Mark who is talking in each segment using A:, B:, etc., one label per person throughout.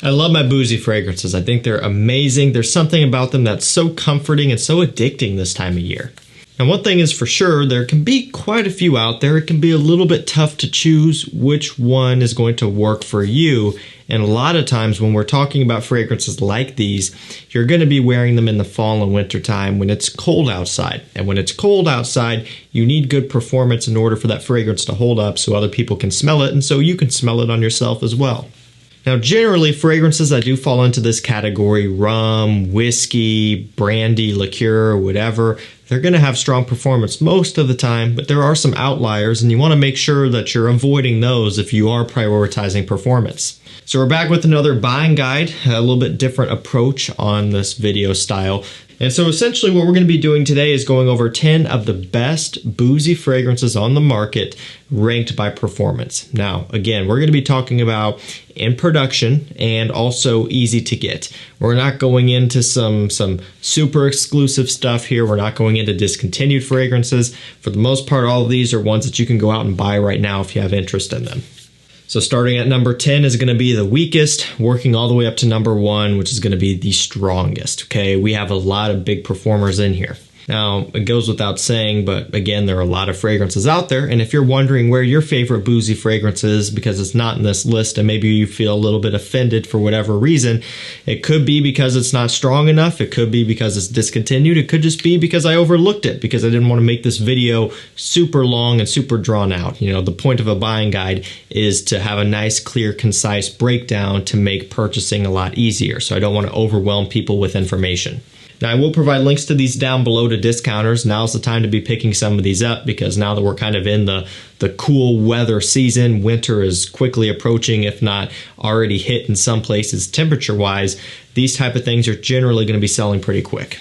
A: I love my Boozy fragrances. I think they're amazing. There's something about them that's so comforting and so addicting this time of year. And one thing is for sure, there can be quite a few out there. It can be a little bit tough to choose which one is going to work for you. And a lot of times when we're talking about fragrances like these, you're going to be wearing them in the fall and winter time when it's cold outside. And when it's cold outside, you need good performance in order for that fragrance to hold up so other people can smell it and so you can smell it on yourself as well. Now, generally, fragrances that do fall into this category, rum, whiskey, brandy, liqueur, whatever, they're going to have strong performance most of the time, but there are some outliers, and you want to make sure that you're avoiding those if you are prioritizing performance. So we're back with another buying guide, a little bit different approach on this video style. And so essentially what we're going to be doing today is going over 10 of the best Boozy fragrances on the market ranked by performance. Now, again, we're going to be talking about in production and also easy to get. We're not going into some super exclusive stuff here. We're not going into discontinued fragrances. For the most part, all of these are ones that you can go out and buy right now if you have interest in them. So starting at number 10 is going to be the weakest, working all the way up to number 1, which is going to be the strongest. Okay, we have a lot of big performers in here. Now, it goes without saying, but again, there are a lot of fragrances out there. And if you're wondering where your favorite Boozy fragrance is because it's not in this list and maybe you feel a little bit offended for whatever reason, it could be because it's not strong enough. It could be because it's discontinued. It could just be because I overlooked it because I didn't want to make this video super long and super drawn out. You know, the point of a buying guide is to have a nice, clear, concise breakdown to make purchasing a lot easier. So I don't want to overwhelm people with information. Now, I will provide links to these down below to discounters. Now's the time to be picking some of these up because now that we're kind of in the cool weather season, winter is quickly approaching, if not already hit in some places temperature-wise, these type of things are generally going to be selling pretty quick.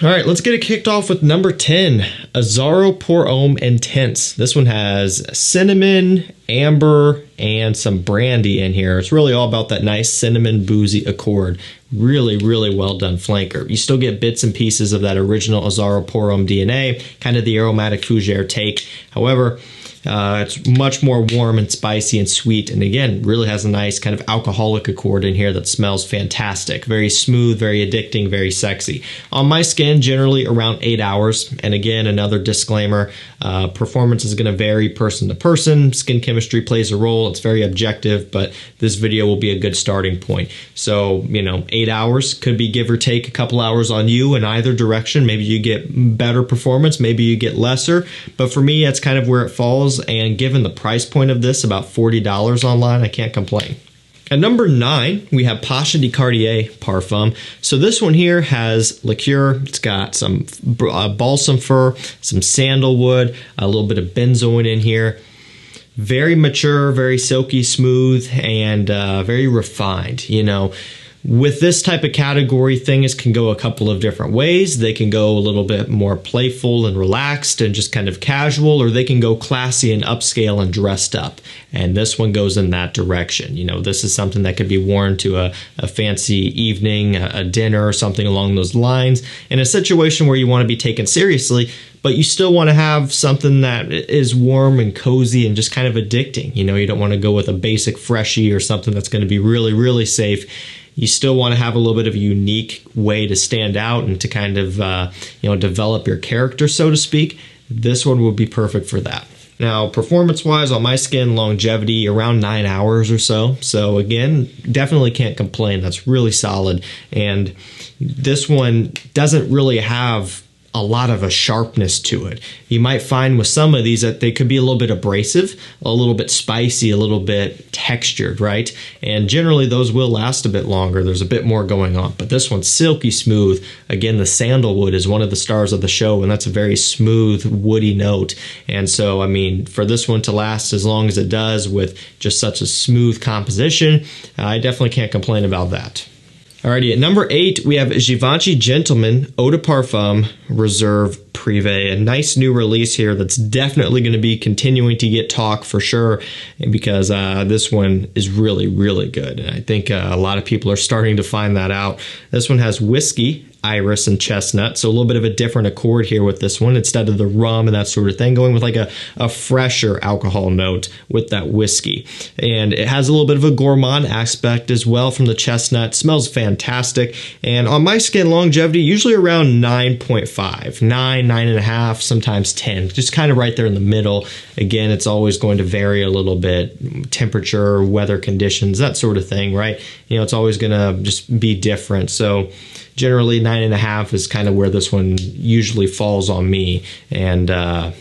A: All right, let's get it kicked off with number 10, AZZAROPOUR Homme Intense. This one has cinnamon, amber, and some brandy in here. It's really all about that nice cinnamon Boozy accord. Really, really well done flanker. You still get bits and pieces of that original AZZAROPOUR Homme DNA, kind of the aromatic fougere take. However, it's much more warm and spicy and sweet, and again, really has a nice kind of alcoholic accord in here that smells fantastic. Very smooth, very addicting, very sexy. On my skin, generally around 8 hours. And again, another disclaimer, performance is going to vary person to person. Skin chemistry plays a role. It's very objective, but this video will be a good starting point. So, you know, 8 hours could be give or take a couple hours on you in either direction. Maybe you get better performance, maybe you get lesser, but for me, that's kind of where it falls. And given the price point of this, about $40 online, I can't complain. At number 9, we have PASHA de Cartier Parfum. So this one here has liqueur. It's got some balsam fir, some sandalwood, a little bit of benzoin in here. Very mature, very silky smooth, and very refined, you know. With this type of category, things can go a couple of different ways. They can go a little bit more playful and relaxed and just kind of casual, or they can go classy and upscale and dressed up. And this one goes in that direction. You know, this is something that could be worn to a fancy evening, a dinner, or something along those lines. In a situation where you want to be taken seriously, but you still want to have something that is warm and cozy and just kind of addicting. You know, you don't want to go with a basic freshie or something that's going to be really, really safe. You still want to have a little bit of a unique way to stand out and to kind of, you know, develop your character, so to speak. This one would be perfect for that. Now, performance-wise, on my skin, longevity around 9 hours or so. So again, definitely can't complain. That's really solid. And this one doesn't really have a lot of a sharpness to it. You might find with some of these that they could be a little bit abrasive, a little bit spicy, a little bit textured, right? And generally those will last a bit longer. There's a bit more going on, but this one's silky smooth. Again, the sandalwood is one of the stars of the show, and that's a very smooth, woody note. And so, I mean, for this one to last as long as it does with just such a smooth composition, I definitely can't complain about that. Alrighty, at number 8, we have Givenchy Gentleman Eau de Parfum Reserve Privé. A nice new release here that's definitely going to be continuing to get talk for sure, because this one is really, really good. And I think a lot of people are starting to find that out. This one has whiskey, iris and chestnut. So a little bit of a different accord here with this one instead of the rum and that sort of thing, going with like a fresher alcohol note with that whiskey. And it has a little bit of a gourmand aspect as well from the chestnut. Smells fantastic. And on my skin, longevity usually around 9.5, 9.5, sometimes 10, just kind of right there in the middle. Again, it's always going to vary a little bit, temperature, weather conditions, that sort of thing, right? You know, it's always going to just be different. So generally 9.5 is kind of where this one usually falls on me. And,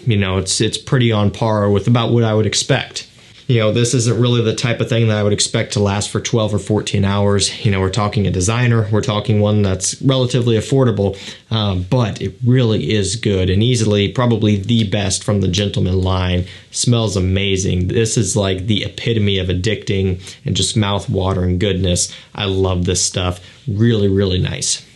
A: you know, it's pretty on par with about what I would expect. You know, this isn't really the type of thing that I would expect to last for 12 or 14 hours. You know, we're talking a designer, we're talking one that's relatively affordable, but it really is good and easily probably the best from the Gentleman line. Smells amazing. This is like the epitome of addicting and just mouth-watering goodness. I love this stuff. Really, really nice.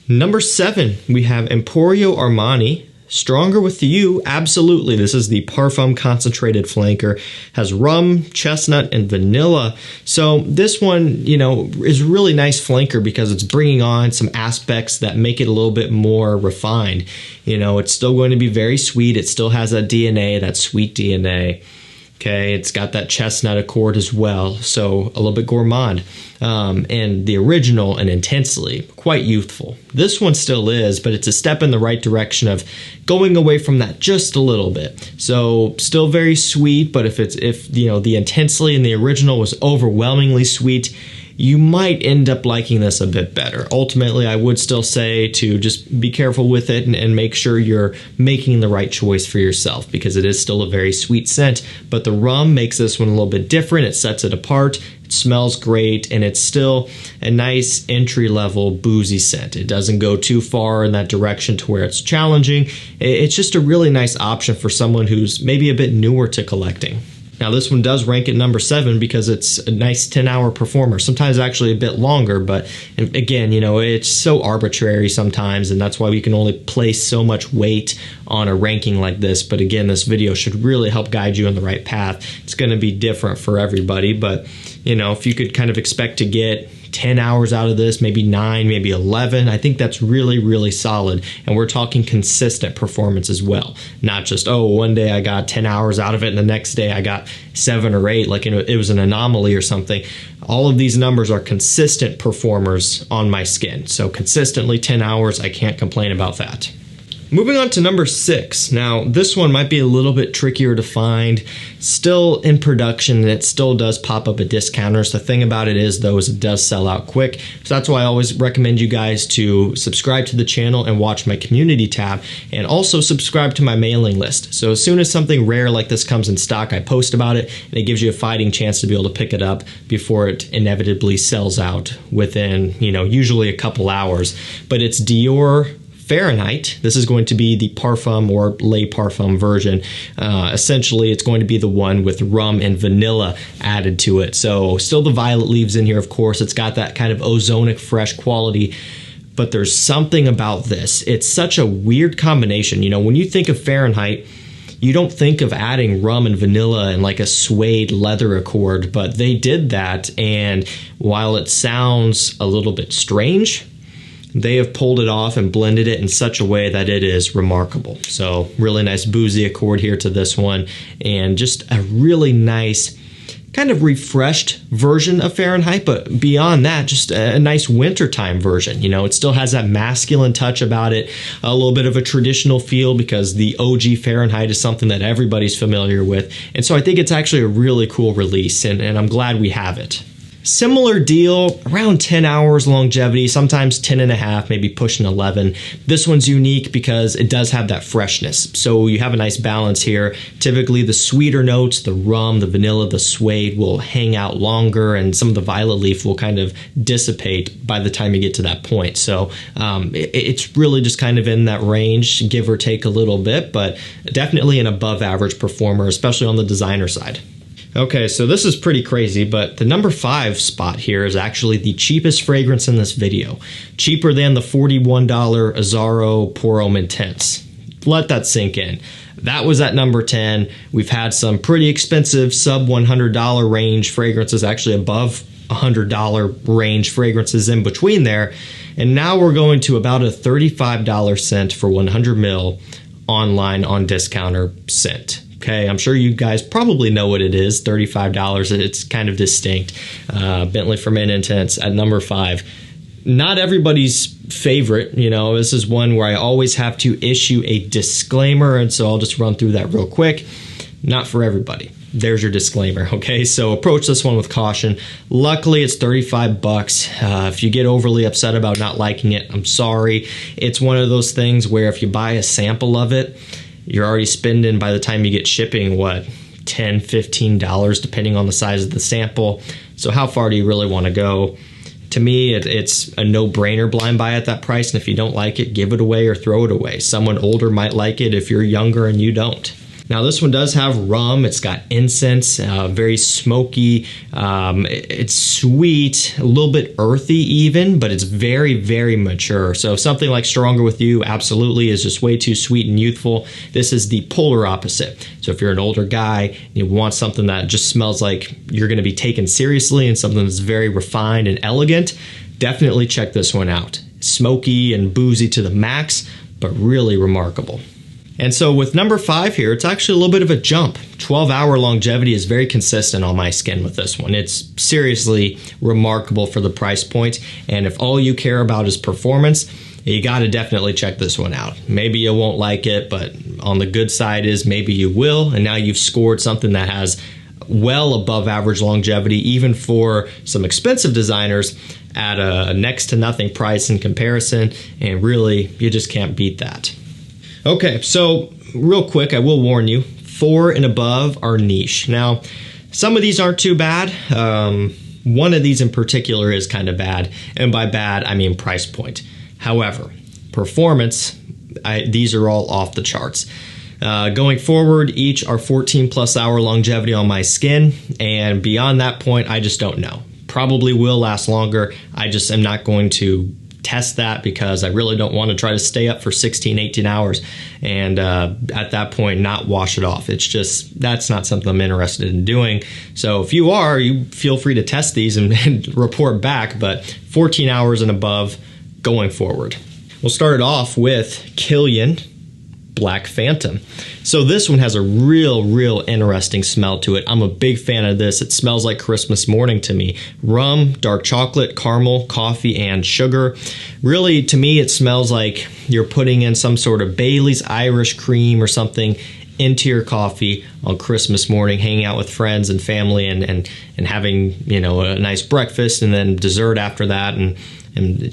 A: Number 7, we have Emporio Armani. Stronger with you, absolutely. This is the Parfum Concentrated Flanker. Has rum, chestnut, and vanilla. So this one, you know, is a really nice flanker because it's bringing on some aspects that make it a little bit more refined. You know, it's still going to be very sweet. It still has that DNA, that sweet DNA. Okay, it's got that chestnut accord as well, so a little bit gourmand. And the original and intensely quite youthful. This one still is, but it's a step in the right direction of going away from that just a little bit. So still very sweet, but if you know the intensely in the original was overwhelmingly sweet, you might end up liking this a bit better. Ultimately, I would still say to just be careful with it and make sure you're making the right choice for yourself because it is still a very sweet scent, but the rum makes this one a little bit different. It sets it apart. It smells great, and it's still a nice entry-level boozy scent. It doesn't go too far in that direction to where it's challenging. It's just a really nice option for someone who's maybe a bit newer to collecting. Now this one does rank at number 7 because it's a nice 10-hour performer, sometimes actually a bit longer, but again, you know, it's so arbitrary sometimes, and that's why we can only place so much weight on a ranking like this. But again, this video should really help guide you on the right path. It's going to be different for everybody, but you know, if you could kind of expect to get 10 hours out of this, maybe 9, maybe 11. I think that's really, really solid. And we're talking consistent performance as well. Not just, oh, one day I got 10 hours out of it and the next day I got 7 or 8, like it was an anomaly or something. All of these numbers are consistent performers on my skin. So consistently 10 hours, I can't complain about that. Moving on to number 6. Now, this one might be a little bit trickier to find. Still in production, and it still does pop up at discounters. The thing about it is, though, is it does sell out quick. So that's why I always recommend you guys to subscribe to the channel and watch my community tab, and also subscribe to my mailing list. So as soon as something rare like this comes in stock, I post about it, and it gives you a fighting chance to be able to pick it up before it inevitably sells out within, you know, usually a couple hours. But it's DIOR Fahrenheit. This is going to be the Parfum or Le Parfum version. Essentially, it's going to be the one with rum and vanilla added to it. So still the violet leaves in here, of course. It's got that kind of ozonic fresh quality. But there's something about this. It's such a weird combination. You know, when you think of Fahrenheit, you don't think of adding rum and vanilla and like a suede leather accord, but they did that. And while it sounds a little bit strange, they have pulled it off and blended it in such a way that it is remarkable. So really nice boozy accord here to this one, and just a really nice kind of refreshed version of Fahrenheit, but beyond that, just a nice wintertime version. You know, it still has that masculine touch about it, a little bit of a traditional feel because the OG Fahrenheit is something that everybody's familiar with. And so I think it's actually a really cool release, and I'm glad we have it. Similar deal, around 10 hours longevity, sometimes 10 and a half, maybe pushing 11. This one's unique because it does have that freshness. So you have a nice balance here. Typically the sweeter notes, the rum, the vanilla, the suede will hang out longer, and some of the violet leaf will kind of dissipate by the time you get to that point. So it's really just kind of in that range, give or take a little bit, but definitely an above average performer, especially on the designer side. Okay, so this is pretty crazy, but the number 5 spot here is actually the cheapest fragrance in this video. Cheaper than the $41 AZZAROPOUR Homme Intense. Let that sink in. That was at number 10. We've had some pretty expensive sub $100 range fragrances, actually above $100 range fragrances in between there. And now we're going to about a $35 scent for 100 ml online on discounter scent. Okay, I'm sure you guys probably know what it is, $35. It's kind of distinct. Bentley for Men Intense at number 5. Not everybody's favorite, you know, this is one where I always have to issue a disclaimer, and so I'll just run through that real quick. Not for everybody. There's your disclaimer, okay? So approach this one with caution. Luckily, it's 35 bucks. If you get overly upset about not liking it, I'm sorry. It's one of those things where if you buy a sample of it, you're already spending, by the time you get shipping, what, $10, $15, depending on the size of the sample. So how far do you really want to go? To me, it's a no-brainer blind buy at that price, and if you don't like it, give it away or throw it away. Someone older might like it if you're younger and you don't. Now, this one does have rum. It's got incense, very smoky. It's sweet, a little bit earthy even, but it's very, very mature. So something like Stronger With You absolutely is just way too sweet and youthful. This is the polar opposite. So if you're an older guy and you want something that just smells like you're going to be taken seriously and something that's very refined and elegant, definitely check this one out. Smoky and boozy to the max, but really remarkable. And so with number 5 here, it's actually a little bit of a jump. 12-hour longevity is very consistent on my skin with this one. It's seriously remarkable for the price point. And if all you care about is performance, you got to definitely check this one out. Maybe you won't like it, but on the good side is maybe you will. And now you've scored something that has well above average longevity, even for some expensive designers, at a next to nothing price in comparison. And really, you just can't beat that. Okay, so real quick, I will warn you, 4 and above are niche. Now, some of these aren't too bad. One of these in particular is kind of bad, and by bad, I mean price point. However, performance, these are all off the charts. Going forward, each are 14 plus hour longevity on my skin, and beyond that point, I just don't know. Probably will last longer. I just am not going to test that because I really don't want to try to stay up for 16, 18 hours and at that point not wash it off. It's just, that's not something I'm interested in doing. So if you are, you feel free to test these and report back, but 14 hours and above going forward. We'll start it off with KILIAN Black Phantom. So this one has a real interesting smell to it. I'm a big fan of this. It smells like Christmas morning to me. Rum, dark chocolate, caramel, coffee, and sugar. Really, to me, it smells like you're putting in some sort of Bailey's Irish cream or something into your coffee on Christmas morning, hanging out with friends and family and having, you know, a nice breakfast and then dessert after that and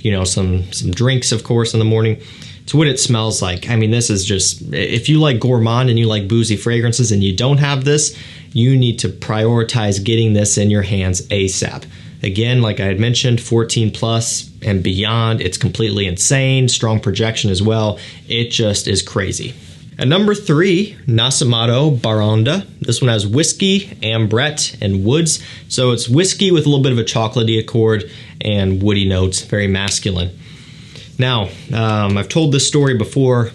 A: you know, some drinks, of course, in the morning. It's what it smells like. I mean, this is just, if you like gourmand and you like boozy fragrances and you don't have this, you need to prioritize getting this in your hands ASAP. Again, like I had mentioned, 14 plus and beyond. It's completely insane. Strong projection as well. It just is crazy. At number 3, NASOMATTO BARAONDA. This one has whiskey, ambrette, and woods. So it's whiskey with a little bit of a chocolatey accord and woody notes, very masculine. Now, I've told this story before.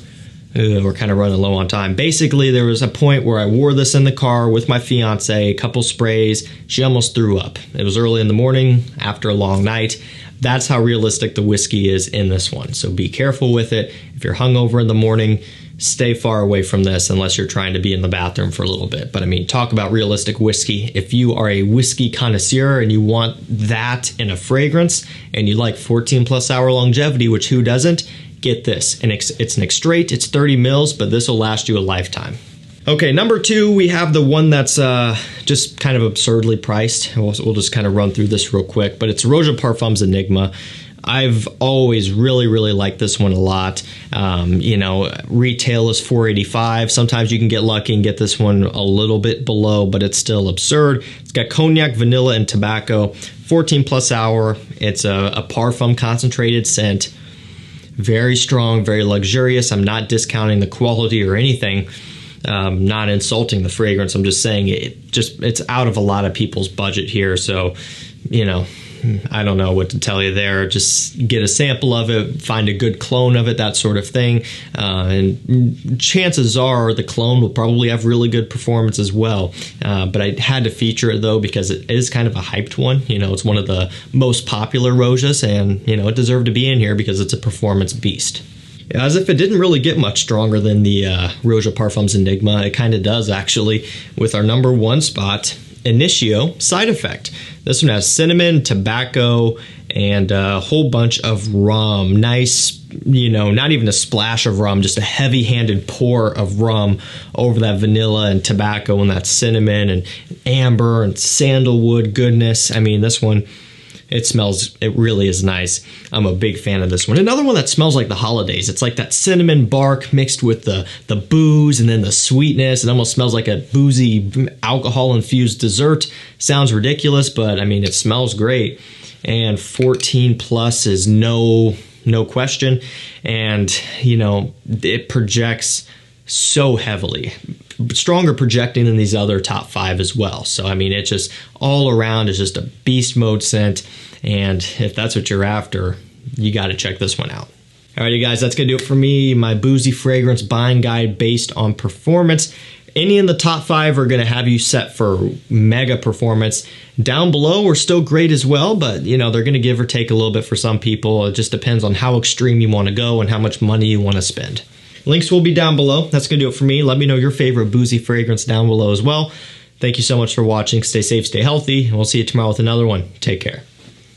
A: We're kind of running low on time. Basically, there was a point where I wore this in the car with my fiance, a couple sprays. She almost threw up. It was early in the morning after a long night. That's how realistic the whiskey is in this one. So be careful with it. If you're hungover in the morning, stay far away from this unless you're trying to be in the bathroom for a little bit. But I mean, talk about realistic whiskey. If you are a whiskey connoisseur and you want that in a fragrance and you like 14 plus hour longevity, which who doesn't, get this. And it's an straight, it's 30 mils, but this will last you a lifetime. Okay, number 2, we have the one that's just kind of absurdly priced. We'll just kind of run through this real quick, but it's ROJA Parfum's Enigma. I've always really liked this one a lot. You know, retail is $4.85. Sometimes you can get lucky and get this one a little bit below, but it's still absurd. It's got cognac, vanilla, and tobacco. 14 plus hour. It's a parfum concentrated scent. Very strong, very luxurious. I'm not discounting the quality or anything. Not insulting the fragrance. I'm just saying it's out of a lot of people's budget here. So, you know, I don't know what to tell you there. Just get a sample of it, find a good clone of it, that sort of thing. And chances are the clone will probably have really good performance as well. But I had to feature it though because it is kind of a hyped one. You know, it's one of the most popular ROJAs, and you know, it deserved to be in here because it's a performance beast. As if it didn't really get much stronger than the ROJA Parfums Enigma, it kind of does actually, with our #1 spot, INITIO Side Effect. This one has cinnamon, tobacco, and a whole bunch of rum. Nice, you know, not even a splash of rum, just a heavy-handed pour of rum over that vanilla and tobacco and that cinnamon and amber and sandalwood goodness. I mean, this one, it really is nice. I'm a big fan of this one. Another one that smells like the holidays. It's like that cinnamon bark mixed with the booze and then the sweetness. It almost smells like a boozy alcohol-infused dessert. Sounds ridiculous, but I mean, it smells great. And 14 plus is no question. And, you know, it projects so heavily. Stronger projecting than these other top 5 as well. So, I mean, it just all around is just a beast mode scent. And if that's what you're after, you got to check this one out. All right, you guys, that's going to do it for me. My Boozy fragrance buying guide based on performance. Any in the top 5 are going to have you set for mega performance. Down below are still great as well, but you know, they're going to give or take a little bit for some people. It just depends on how extreme you want to go and how much money you want to spend. Links will be down below. That's going to do it for me. Let me know your favorite Boozy fragrance down below as well. Thank you so much for watching. Stay safe, stay healthy, and we'll see you tomorrow with another one. Take care.